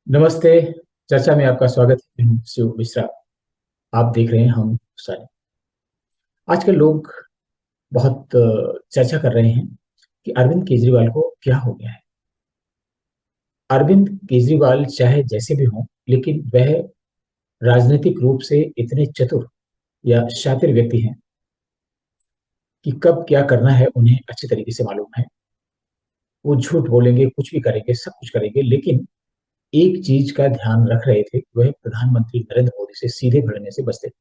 नमस्ते। चर्चा में आपका स्वागत है। मैं हूं शिव मिश्रा। आप देख रहे हैं हम सारे। आजकल लोग बहुत चर्चा कर रहे हैं कि अरविंद केजरीवाल को क्या हो गया है। अरविंद केजरीवाल चाहे जैसे भी हों, लेकिन वह राजनीतिक रूप से इतने चतुर या शातिर व्यक्ति हैं कि कब क्या करना है उन्हें अच्छी तरीके से मालूम है। वो झूठ बोलेंगे, कुछ भी करेंगे, सब कुछ करेंगे, लेकिन एक चीज का ध्यान रख रहे थे, वह प्रधानमंत्री नरेंद्र मोदी से सीधे भिड़ने से बचते थे।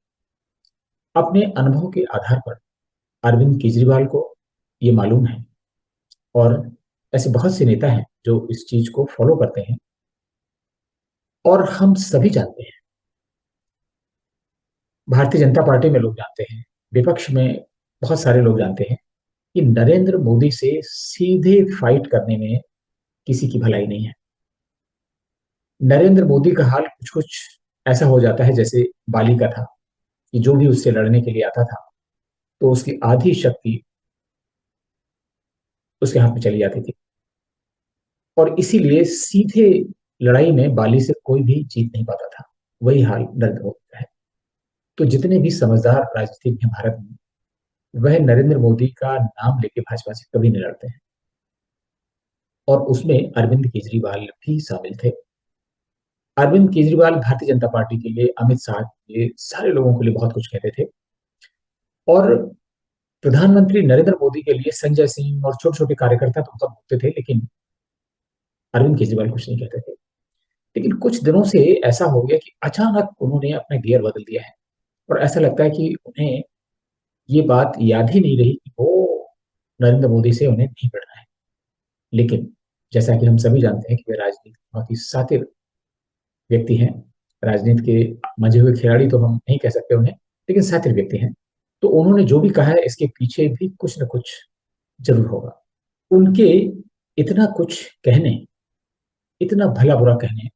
अपने अनुभव के आधार पर अरविंद केजरीवाल को ये मालूम है, और ऐसे बहुत से नेता हैं जो इस चीज को फॉलो करते हैं। और हम सभी जानते हैं, भारतीय जनता पार्टी में लोग जानते हैं, विपक्ष में बहुत सारे लोग जानते हैं कि नरेंद्र मोदी से सीधे फाइट करने में किसी की भलाई नहीं है। नरेंद्र मोदी का हाल कुछ कुछ ऐसा हो जाता है जैसे बाली का था, कि जो भी उससे लड़ने के लिए आता था तो उसकी आधी शक्ति उसके हाथ में चली जाती थी, और इसीलिए सीधे लड़ाई में बाली से कोई भी जीत नहीं पाता था। वही हाल नरेंद्र मोदी का है। तो जितने भी समझदार राजनीतिज्ञ हैं भारत में, वह नरेंद्र मोदी का नाम लेके भाजपा से कभी नहीं लड़ते हैं। और उसमें अरविंद केजरीवाल भी शामिल थे। अरविंद केजरीवाल भारतीय जनता पार्टी के लिए, अमित शाह के लिए, सारे लोगों के लिए बहुत कुछ कहते थे। और प्रधानमंत्री नरेंद्र मोदी के लिए संजय सिंह और छोटे छोटे कार्यकर्ता तो सब बोलते थे, लेकिन अरविंद केजरीवाल कुछ नहीं कहते थे। लेकिन कुछ दिनों से ऐसा हो गया कि अचानक उन्होंने अपना गियर बदल दिया है, और ऐसा लगता है कि उन्हें ये बात याद ही नहीं रही कि वो नरेंद्र मोदी से उन्हें नहीं भिड़ना है। लेकिन जैसा कि हम सभी जानते हैं कि वे राजनीति के बहुत ही शातिर व्यक्ति हैं। राजनीति के मंझे हुए खिलाड़ी तो हम नहीं कह सकते उन्हें, लेकिन शातिर व्यक्ति हैं। तो उन्होंने जो भी कहा है, इसके पीछे भी कुछ न कुछ जरूर होगा। उनके इतना कुछ कहने, इतना भला बुरा कहने,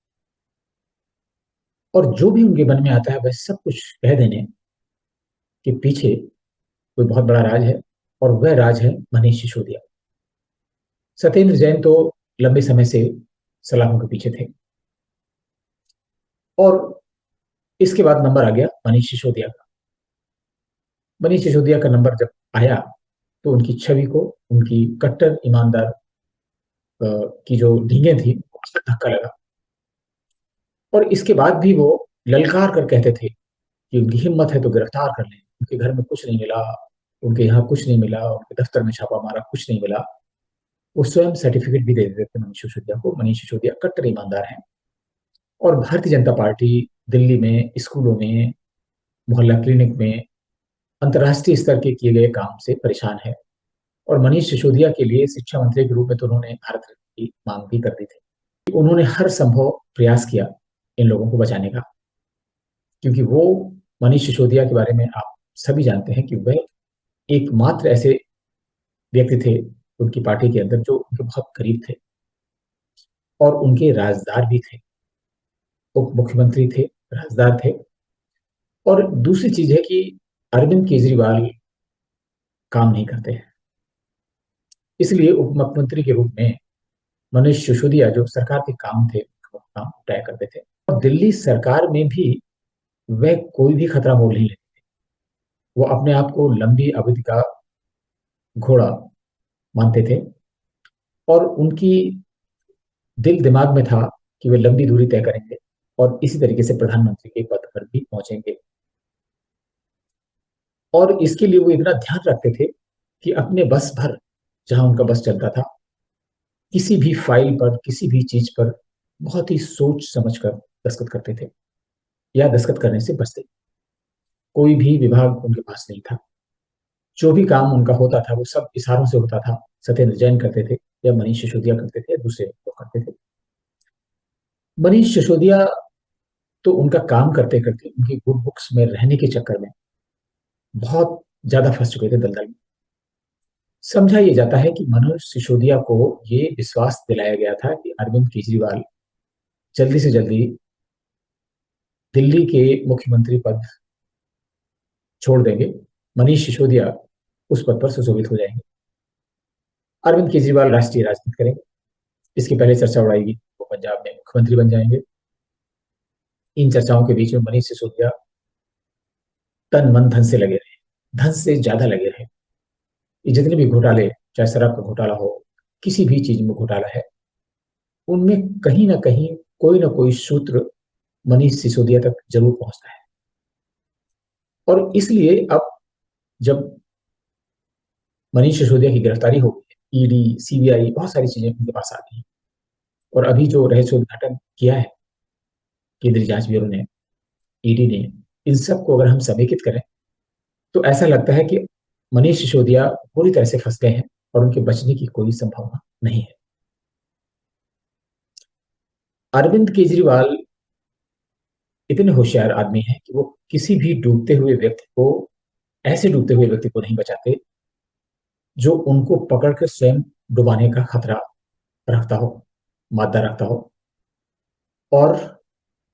और जो भी उनके मन में आता है वह सब कुछ कह देने के पीछे कोई बहुत बड़ा राज है। और वह राज है मनीष सिसोदिया। सत्येंद्र जैन तो लंबे समय से सलाखों के पीछे थे, और इसके बाद नंबर आ गया मनीष सिसोदिया का। मनीष सिसोदिया का नंबर जब आया तो उनकी छवि को, उनकी कट्टर ईमानदार की जो ढींगे थी, उसका धक्का लगा। और इसके बाद भी वो ललकार कर कहते थे कि उनकी हिम्मत है तो गिरफ्तार कर लें, उनके घर में कुछ नहीं मिला, उनके यहाँ कुछ नहीं मिला, उनके दफ्तर में छापा मारा, कुछ नहीं मिला। वो स्वयं सर्टिफिकेट भी दे देते थे मनीष सिसोदिया को। मनीष सिसोदिया कट्टर ईमानदार हैं, और भारतीय जनता पार्टी दिल्ली में स्कूलों में, मोहल्ला क्लिनिक में, अंतर्राष्ट्रीय स्तर के किए गए काम से परेशान है। और मनीष सिसोदिया के लिए शिक्षा मंत्री के रूप में तो उन्होंने भारत रत्न की मांग भी कर दी थी। उन्होंने हर संभव प्रयास किया इन लोगों को बचाने का, क्योंकि वो, मनीष सिसोदिया के बारे में आप सभी जानते हैं कि वह एकमात्र ऐसे व्यक्ति थे उनकी पार्टी के अंदर जो उनके बहुत करीब थे, और उनके राजदार भी थे। उप मुख्यमंत्री थे, राजदार थे। और दूसरी चीज है कि अरविंद केजरीवाल काम नहीं करते हैं, इसलिए उप मुख्यमंत्री के रूप में मनीष सिसोदिया, जो सरकार के काम थे, वो काम तय करते थे। और दिल्ली सरकार में भी वह कोई भी खतरा मोल नहीं लेते। वो अपने आप को लंबी अवधि का घोड़ा मानते थे, और उनकी दिल दिमाग में था कि वे लंबी दूरी तय करेंगे, और इसी तरीके से प्रधानमंत्री के पद पर भी पहुंचेंगे। और इसके लिए वो इतना ध्यान रखते थे कि अपने बस भर, जहां उनका बस चलता था, किसी भी फाइल पर, किसी भी चीज पर बहुत ही सोच समझ कर दस्तखत करते थे, या दस्तखत करने से बचते। कोई भी विभाग उनके पास नहीं था। जो भी काम उनका होता था वो सब इशारों से होता था। सत्येंद्र जैन करते थे, या मनीष सिसोदिया करते थे, या दूसरे लोग करते थे। मनीष सिसोदिया तो उनका काम करते करते, उनकी गुड बुक्स में रहने के चक्कर में बहुत ज्यादा फंस चुके थे दलदल में। समझा ये जाता है कि मनोज सिसोदिया को ये विश्वास दिलाया गया था कि अरविंद केजरीवाल जल्दी से जल्दी दिल्ली के मुख्यमंत्री पद छोड़ देंगे, मनीष सिसोदिया उस पद पर सुशोभित हो जाएंगे, अरविंद केजरीवाल राष्ट्रीय राजनीति करेंगे। इसकी पहले चर्चा उड़ाएगी वो पंजाब में मुख्यमंत्री बन जाएंगे। इन चर्चाओं के बीच में मनीष सिसोदिया तन मन धन से लगे रहे, धन से ज्यादा लगे रहे। ये जितने भी घोटाले, चाहे शराब का घोटाला हो, किसी भी चीज में घोटाला है, उनमें कहीं ना कहीं कोई ना कोई सूत्र मनीष सिसोदिया तक जरूर पहुंचता है। और इसलिए अब जब मनीष सिसोदिया की गिरफ्तारी हो गई है, ईडी, सीबीआई, बहुत सारी चीजें उनके पास आ गई हैं। और अभी जो रहस्योद्घाटन किया है केंद्रीय जांच ब्यूरो ने, ईडी ने, इन सब को अगर हम समेकित करें तो ऐसा लगता है कि मनीष सिसोदिया पूरी तरह से फंस गए हैं और उनके बचने की कोई संभावना नहीं है। अरविंद केजरीवाल इतने होशियार आदमी हैं कि वो किसी भी डूबते हुए व्यक्ति को, ऐसे डूबते हुए व्यक्ति को नहीं बचाते जो उनको पकड़कर स्वयं डुबाने का खतरा रखता हो, मादा रखता हो। और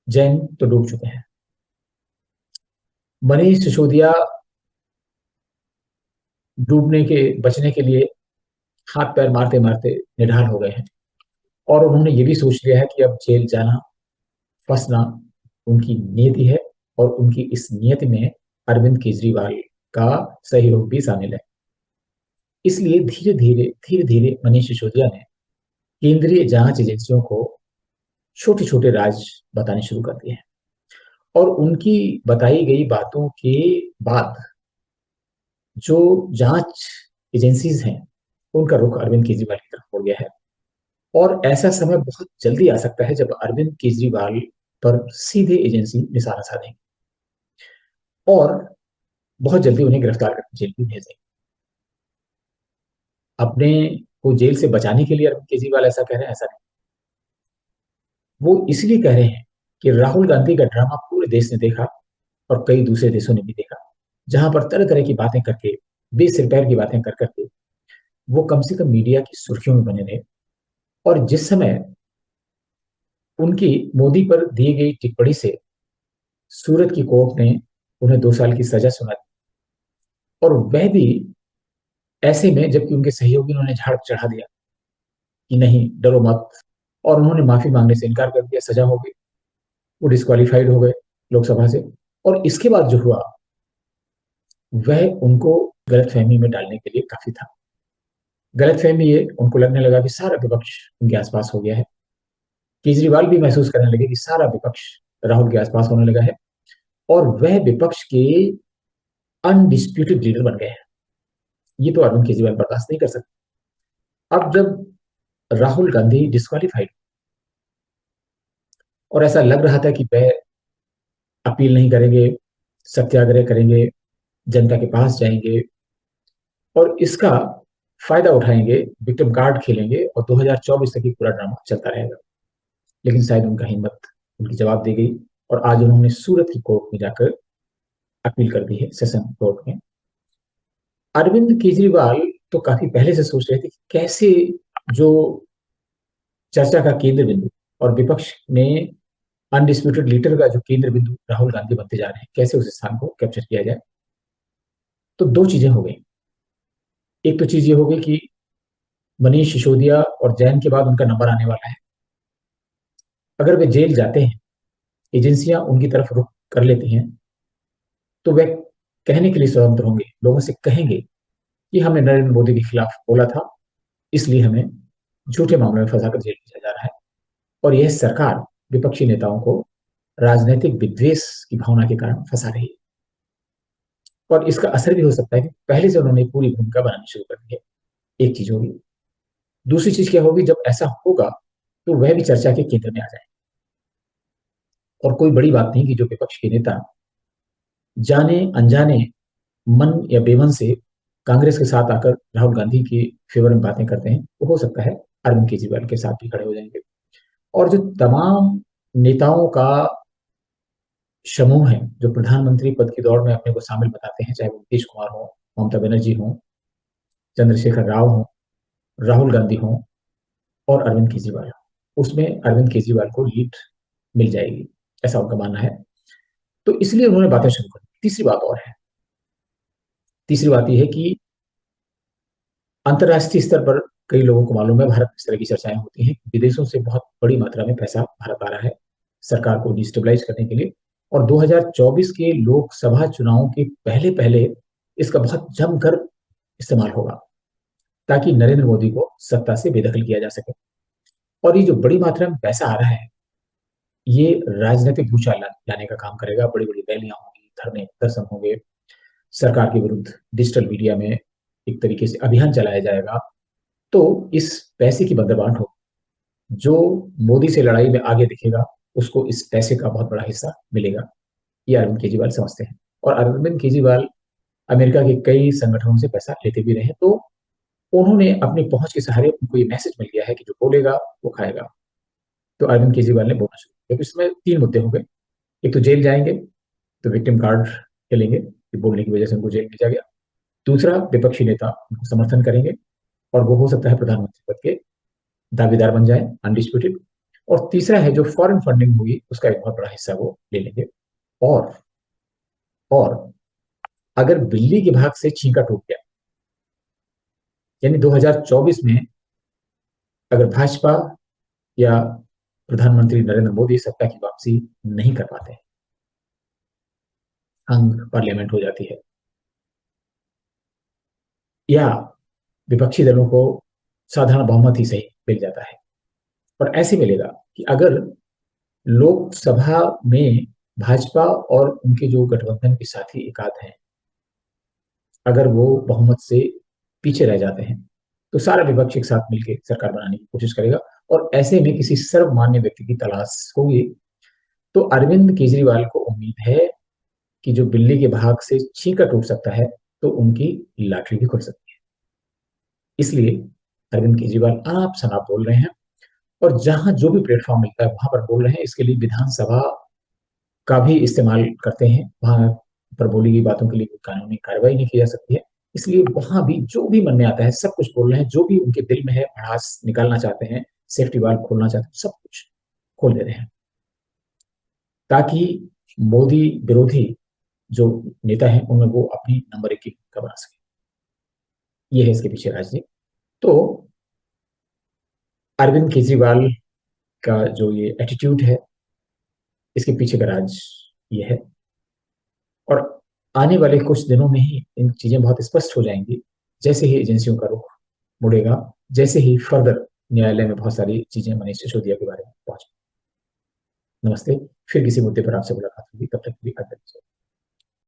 जैन तो डूब चुके हैं। मनीष सिसोदिया डूबने के बचने के लिए हाथ पैर मारते मारते निढाल हो गए हैं। और उन्होंने ये भी सोच लिया है कि अब जेल जाना, फंसना उनकी नियति है। और उनकी इस नियति में अरविंद केजरीवाल का सहयोग भी शामिल है। इसलिए धीरे धीरे मनीष सिसोदिया ने केंद्रीय जांच एजेंसियों को छोटे छोटे राज बताने शुरू कर दिए हैं। और उनकी बताई गई बातों के बाद जो जांच एजेंसीज हैं, उनका रुख अरविंद केजरीवाल की तरफ हो गया है। और ऐसा समय बहुत जल्दी आ सकता है जब अरविंद केजरीवाल पर सीधे एजेंसी निशाना साधेंगे और बहुत जल्दी उन्हें गिरफ्तार करके जेल भी भेजेंगे। अपने को जेल से बचाने के लिए अरविंद केजरीवाल ऐसा कह रहे हैं, ऐसा नहीं। वो इसलिए कह रहे हैं कि राहुल गांधी का ड्रामा पूरे देश ने देखा और कई दूसरे देशों ने भी देखा, जहां पर तरह तरह की बातें करके, बेसिर पैर की बातें कर करके वो कम से कम मीडिया की सुर्खियों में बने रहे। और जिस समय उनकी मोदी पर दी गई टिप्पणी से सूरत की कोर्ट ने उन्हें 2 साल की सजा सुना दी, और वह भी ऐसे में जबकि उनके सहयोगी उन्होंने झाड़ चढ़ा दिया कि नहीं, डरो मत। और उन्होंने माफी मांगने से इनकार कर दिया, सजा हो गई, वो डिस्क्वालीफाइड हो गए लोकसभा से। और इसके बाद जो हुआ वह उनको गलतफहमी में डालने के लिए काफी था। गलतफहमी ये, उनको लगने लगा कि सारा विपक्ष उनके आसपास हो गया है। केजरीवाल भी महसूस करने लगे कि सारा विपक्ष राहुल के आसपास होने लगा है और वह विपक्ष के अनडिस्प्यूटेड लीडर बन गए हैं। ये तो अरविंद केजरीवाल बर्दाश्त नहीं कर सकते। अब जब राहुल गांधी डिस्क्वालीफाइड और ऐसा लग रहा था कि वह अपील नहीं करेंगे, सत्याग्रह करेंगे, जनता के पास जाएंगे और इसका फायदा उठाएंगे, विक्टिम कार्ड खेलेंगे और 2024 तक ही पूरा ड्रामा चलता रहेगा। लेकिन शायद उनका हिम्मत, उनकी जवाब दी गई और आज उन्होंने सूरत की कोर्ट में जाकर अपील कर दी है, सेशन कोर्ट में। अरविंद केजरीवाल तो काफी पहले से सोच रहे थे कि कैसे जो चर्चा का केंद्र बिंदु और विपक्ष में अनडिस्प्यूटेड लीडर का जो केंद्र बिंदु राहुल गांधी बनते जा रहे हैं, कैसे उस स्थान को कैप्चर किया जाए। तो दो चीजें हो गई। एक तो चीज ये हो गई कि मनीष सिसोदिया और जैन के बाद उनका नंबर आने वाला है। अगर वे जेल जाते हैं, एजेंसियां उनकी तरफ रुख कर लेती हैं, तो वे कहने के लिए स्वतंत्र होंगे, लोगों से कहेंगे कि हमने नरेंद्र मोदी के खिलाफ बोला था, इसलिए हमें झूठे मामले में फंसाकर जेल भेजा जा रहा है। और यह सरकार विपक्षी नेताओं को राजनीतिक विद्वेष की भावना के कारण फंसा रही है। और इसका असर भी हो सकता है कि पहले से उन्होंने पूरी भूमिका बनानी शुरू कर दी है। एक चीज होगी। दूसरी चीज क्या होगी, जब ऐसा होगा तो वह भी चर्चा के केंद्र में आ जाए। और कोई बड़ी बात नहीं कि जो विपक्ष के नेता जाने अनजाने, मन या बेमन से कांग्रेस के साथ आकर राहुल गांधी के फेवर में बातें करते हैं, वो हो सकता है अरविंद केजरीवाल के साथ भी खड़े हो जाएंगे। और जो तमाम नेताओं का समूह है जो प्रधानमंत्री पद की दौड़ में अपने को शामिल बताते हैं, चाहे वो नीतीश कुमार हो, ममता बनर्जी हो, चंद्रशेखर राव हो, राहुल गांधी हो और अरविंद केजरीवाल हो, उसमें अरविंद केजरीवाल को लीड मिल जाएगी, ऐसा उनका मानना है। तो इसलिए उन्होंने बातें शुरू कर दी। तीसरी बात और है। तीसरी बात यह है कि अंतर्राष्ट्रीय स्तर पर कई लोगों को मालूम है, भारत में इस तरह की चर्चाएं होती हैं, विदेशों से बहुत बड़ी मात्रा में पैसा भारत आ रहा है, सरकार को डिस्टेबलाइज करने के लिए। और 2024 के लोकसभा चुनावों के पहले पहले इसका बहुत जमकर इस्तेमाल होगा, ताकि नरेंद्र मोदी को सत्ता से बेदखल किया जा सके। और ये जो बड़ी मात्रा में पैसा आ रहा है, ये राजनीतिक भूचाल लाने का काम करेगा। बड़ी बड़ी रैलियां होंगी, धरने प्रदर्शन होंगे, सरकार के विरुद्ध डिजिटल मीडिया में एक तरीके से अभियान चलाया जाएगा। तो इस पैसे की बंदरबांट हो, जो मोदी से लड़ाई में आगे दिखेगा उसको इस पैसे का बहुत बड़ा हिस्सा मिलेगा, ये अरविंद केजरीवाल समझते हैं। और अरविंद केजरीवाल अमेरिका के कई संगठनों से पैसा लेते भी रहे, तो उन्होंने अपनी पहुंच के सहारे उनको ये मैसेज मिल गया है कि जो बोलेगा वो खाएगा। तो अरविंद केजरीवाल ने बोलना शुरू किया। तो इसमें 3 मुद्दे हो गए। एक तो जेल जाएंगे, तो विक्टिम कार्ड खेलेंगे कि बोलने की वजह से उनको जेल भेजा गया। दूसरा, विपक्षी नेता उनको समर्थन करेंगे और वो हो सकता है प्रधानमंत्री पद के दावेदार बन जाए, अनडिस्प्यूटेड। और तीसरा है, जो फॉरेन फंडिंग हुई उसका एक बहुत बड़ा हिस्सा वो ले लेंगे। और और अगर बिल्ली के भाग से छींका टूट गया, यानी 2024 में अगर भाजपा या प्रधानमंत्री नरेंद्र मोदी सत्ता की वापसी नहीं कर पाते, हंग पार्लियामेंट हो जाती है, या विपक्षी दलों को साधारण बहुमत ही सही मिल जाता है। और ऐसे मिलेगा कि अगर लोकसभा में भाजपा और उनके जो गठबंधन के साथी एकाध हैं, अगर वो बहुमत से पीछे रह जाते हैं, तो सारा विपक्ष एक साथ मिलकर सरकार बनाने की कोशिश करेगा। और ऐसे में किसी सर्वमान्य व्यक्ति की तलाश होगी। तो अरविंद केजरीवाल को उम्मीद है कि जो बिल्ली के भाग से छींका टूट सकता है, तो उनकी लाटरी भी खुल सकती है। इसलिए अरविंद केजरीवाल आप शनाप बोल रहे हैं, और जहां जो भी प्लेटफॉर्म मिलता है वहां पर बोल रहे हैं। इसके लिए विधानसभा का भी इस्तेमाल करते हैं, वहां पर बोली गई बातों के लिए कोई कानूनी कार्रवाई नहीं की जा सकती है। इसलिए वहां भी जो भी मन में आता है सब कुछ बोल रहे हैं, जो भी उनके दिल में है, भड़ास निकालना चाहते हैं, सेफ्टी वाल्व खोलना चाहते हैं, सब कुछ खोल दे रहे हैं, ताकि मोदी विरोधी जो नेता है उनमें वो अपनी नंबर 1 की भूमिका बना सके। ये है इसके पीछे राजनीति। तो अरविंद केजरीवाल का जो ये एटीट्यूड है, इसके पीछे का राज ये है। और आने वाले कुछ दिनों में ही इन चीजें बहुत स्पष्ट हो जाएंगी, जैसे ही एजेंसियों का रुख मुड़ेगा, जैसे ही फर्दर न्यायालय में बहुत सारी चीजें मनीष सिसोदिया के बारे में पहुंच। नमस्ते, फिर किसी मुद्दे पर आपसे मुलाकात होगी, तब तक के लिए अलविदा।